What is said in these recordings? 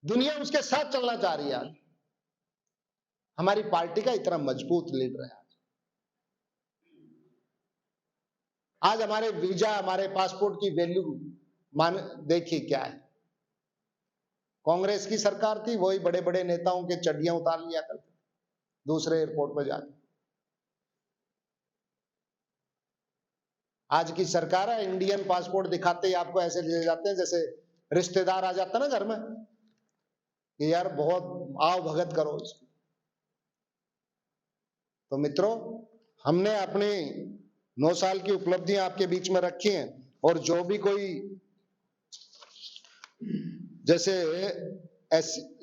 दुनिया उसके साथ चलना चाह रही है। आज हमारी पार्टी का इतना मजबूत लीडर है। आज हमारे वीजा, हमारे पासपोर्ट की वैल्यू मान देखिए क्या है। कांग्रेस की सरकार थी, वही बड़े बड़े नेताओं के चड्डियां उतार लिया करते दूसरे एयरपोर्ट पर जाके। आज की सरकार है, इंडियन पासपोर्ट दिखाते ही आपको ऐसे ले जाते हैं जैसे रिश्तेदार आ जाता ना घर में कि यार बहुत आओ भगत करो इसको। तो मित्रों, हमने अपनी 9 साल की उपलब्धियां आपके बीच में रखी हैं, और जो भी कोई जैसे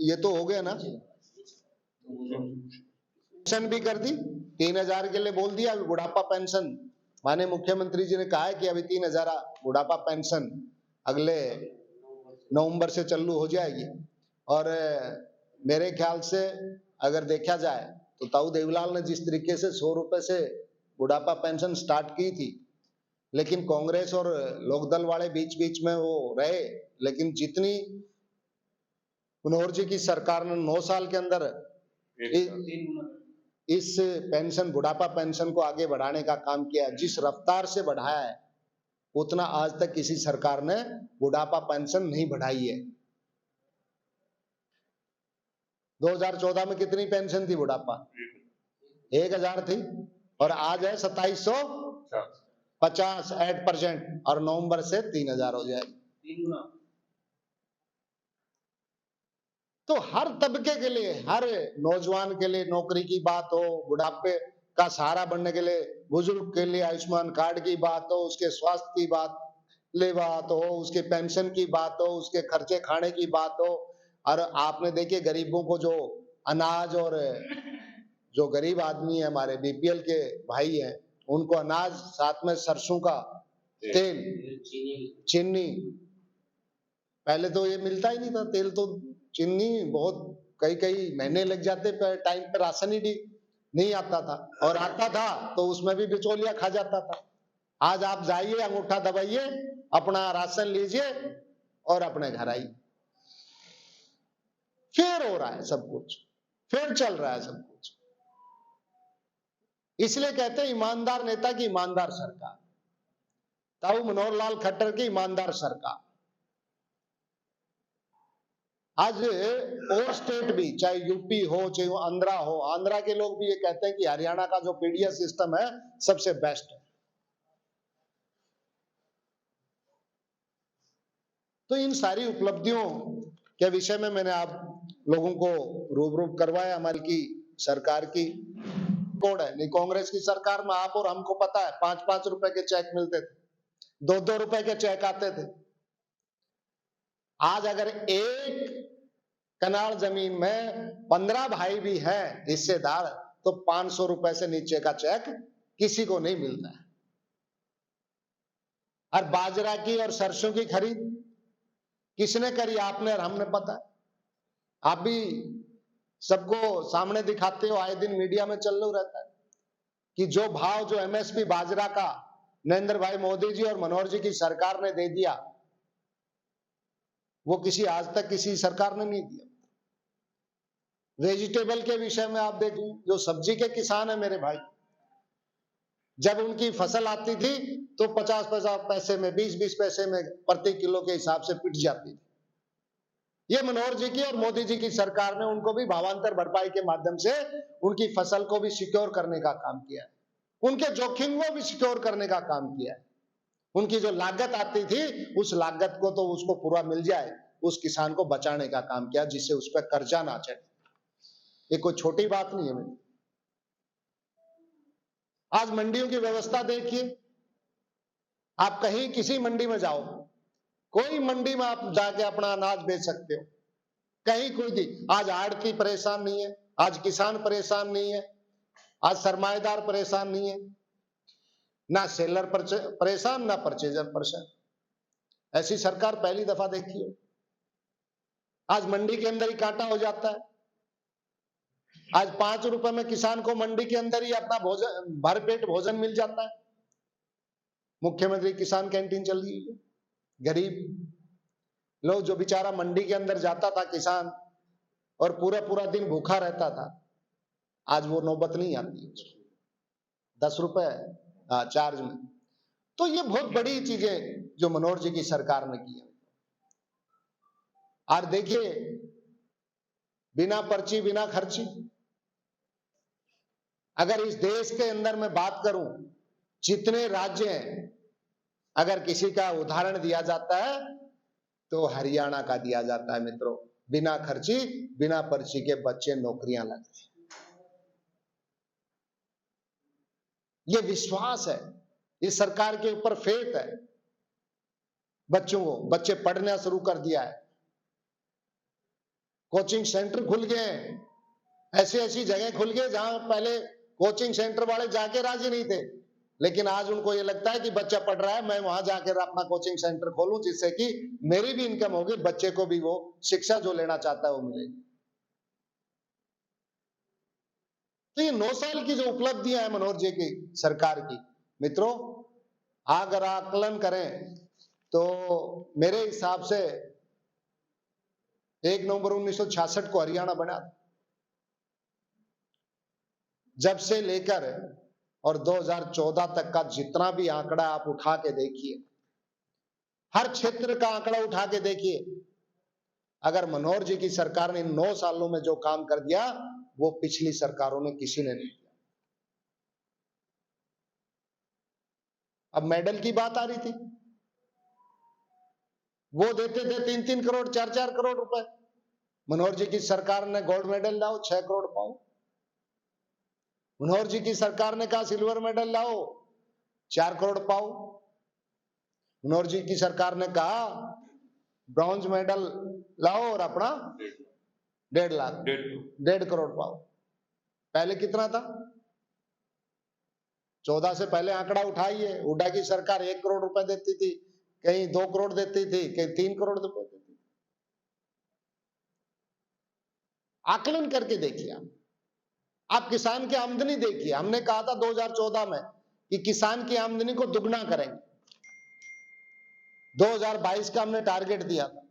ये तो हो गया ना, पेंशन भी कर दी 3000 के लिए बोल दिया। बुढ़ापा पेंशन माने मुख्यमंत्री जी ने कहा है कि अभी 3000 बुढ़ापा पेंशन अगले नवंबर से चालू हो जाएगी। और मेरे ख्याल से अगर देखा जाए तो ताऊ देवीलाल ने जिस तरीके से 100 रुपए से बुढ़ापा पेंशन स्टार्ट की थी, लेकिन कांग्रेस और लोकदल वाले बीच बीच में वो रहे, लेकिन जितनी मनोहर जी की सरकार ने 9 साल के अंदर इस पेंशन, बुढ़ापा पेंशन को आगे बढ़ाने का काम किया, जिस रफ्तार से बढ़ाया है उतना आज तक किसी सरकार ने बुढ़ापा पेंशन नहीं बढ़ाई है। 2014 में कितनी पेंशन थी बुढ़ापा? 1000 थी, और आज है 2750 8%, और नवंबर से 3000 हो जाएगी। तो हर तबके के लिए, हर नौजवान के लिए नौकरी की बात हो, बुढ़ापे का सहारा बनने के लिए बुजुर्ग के लिए आयुष्मान कार्ड की बात हो, उसके स्वास्थ्य की बात हो, उसके पेंशन की बात हो, उसके खर्चे खाने की बात हो। और आपने देखिए गरीबों को जो अनाज, और जो गरीब आदमी है हमारे बीपीएल के भाई हैं, उनको अनाज, साथ में सरसों का तेल, चीनी, पहले तो ये मिलता ही नहीं था तेल, तो चीनी बहुत कई महीने लग जाते, टाइम पे राशन ही नहीं आता था, और आता था तो उसमें भी बिचौलिया खा जाता था। आज आप जाइए, अंगूठा दबाइए, अपना राशन लीजिए और अपने घर आइए। फिर हो रहा है सब कुछ, फिर चल रहा है सब कुछ। इसलिए कहते हैं ईमानदार नेता की ईमानदार सरकार, ताऊ मनोहर लाल खट्टर की ईमानदार सरकार। आज और स्टेट भी, चाहे यूपी हो, चाहे आंध्रा हो, आंध्रा के लोग भी ये कहते हैं कि हरियाणा का जो पीडीएस सिस्टम है सबसे बेस्ट है। तो इन सारी उपलब्धियों के विषय में मैंने आप लोगों को रूबरू करवाया। हमारी की सरकार की कोड है नहीं, कांग्रेस की सरकार में आप और हमको पता है 5-5 रुपए के चेक मिलते थे, 2-2 रुपए के चेक आते थे। आज अगर एक कनाल जमीन में 15 भाई भी हैं हिस्सेदार, तो 500 रुपए से नीचे का चेक किसी को नहीं मिलता है। और बाजरा की और सरसों की खरीद किसने करी? आपने और हमने, पता है। आप भी सबको सामने दिखाते हो, आए दिन मीडिया में चल रहता है कि जो भाव, जो एमएसपी बाजरा का नरेंद्र भाई मोदी जी और मनोहर जी की सरकार ने दे दिया, वो आज तक किसी सरकार ने नहीं दिया। वेजिटेबल के विषय में आप देख लीजिए, जो सब्जी के किसान है मेरे भाई, जब उनकी फसल आती थी तो 50-50 पैसे में, 20-20 पैसे में प्रति किलो के हिसाब से पिट जाती थी। ये मनोहर जी की और मोदी जी की सरकार ने उनको भी भावांतर भरपाई के माध्यम से उनकी फसल को भी सिक्योर करने का काम किया है, उनके जोखिम को भी सिक्योर करने का काम किया है। उनकी जो लागत आती थी, उस लागत को तो उसको पूरा मिल जाए, उस किसान को बचाने का काम किया, जिससे उस पर कर्जा ना चढ़े। ये कोई छोटी बात नहीं है मेरी। आज मंडियों की व्यवस्था देखिए, आप कहीं किसी मंडी में जाओ, कोई मंडी में आप जाके अपना अनाज बेच सकते हो, कहीं कोई भी। आज आड़ती परेशान नहीं है, आज किसान परेशान नहीं है, आज सरमाएदार परेशान नहीं है, ना सेलर परेशान, ना परचेजर परेशान। ऐसी सरकार पहली दफा देखी हो। आज मंडी के अंदर ही कांटा हो जाता है। आज 5 रुपए में किसान को मंडी के अंदर ही अपना भोजन, भरपेट भोजन मिल जाता है। मुख्यमंत्री किसान कैंटीन चल रही है, गरीब लो, जो बेचारा मंडी के अंदर जाता था किसान और पूरा पूरा दिन भूखा रहता था, आज वो नौबत नहीं आती। 10 रुपए चार्ज में। तो ये बहुत बड़ी चीजें जो मनोहर जी की सरकार ने की है। और देखिए, बिना पर्ची बिना खर्ची, अगर इस देश के अंदर मैं बात करूं, जितने राज्य हैं, अगर किसी का उदाहरण दिया जाता है तो हरियाणा का दिया जाता है मित्रों। बिना खर्ची बिना पर्ची के बच्चे नौकरियां लग रहे हैं। ये विश्वास है, इस सरकार के ऊपर फेथ है। बच्चों को, बच्चे पढ़ना शुरू कर दिया है, कोचिंग सेंटर खुल गए हैं, ऐसी ऐसी जगह खुल गए जहां पहले कोचिंग सेंटर वाले जाके राजी नहीं थे, लेकिन आज उनको ये लगता है कि बच्चा पढ़ रहा है, मैं वहां जाकर अपना कोचिंग सेंटर खोलूं, जिससे कि मेरी भी इनकम होगी, बच्चे को भी वो शिक्षा जो लेना चाहता है वो मिलेगी। तो ये 9 साल की जो उपलब्धियां है मनोहर जी की सरकार की, मित्रों, अगर आकलन करें तो मेरे हिसाब से 1 नवंबर 1966 को हरियाणा बना। जब से लेकर और 2014 तक का जितना भी आंकड़ा आप उठा के देखिए, हर क्षेत्र का आंकड़ा उठा के देखिए, अगर मनोहर जी की सरकार ने 9 सालों में जो काम कर दिया, वो पिछली सरकारों ने किसी ने नहीं किया। अब मेडल की बात आ रही थी, वो देते थे 3-3 करोड़ 4-4 करोड़ रुपए। मनोहर जी की सरकार ने गोल्ड मेडल लाओ 6 करोड़ पाओ। मनोहर जी की सरकार ने कहा सिल्वर मेडल लाओ 4 करोड़ पाओ। मनोहर जी की सरकार ने कहा ब्रॉन्ज मेडल लाओ और अपना 1.5 लाख 1.5 करोड़ पाओ। पहले कितना था? 14 से पहले आंकड़ा उठाइए, हुड्डा की सरकार 1 करोड़ रुपए देती थी, कहीं 2 करोड़ देती थी, कहीं 3 करोड़ रुपए देती थी। आकलन करके देखिए, आप किसान की आमदनी देखिए। हमने कहा था 2014 में कि किसान की आमदनी को दुगना करेंगे। 2022 का हमने टारगेट दिया था,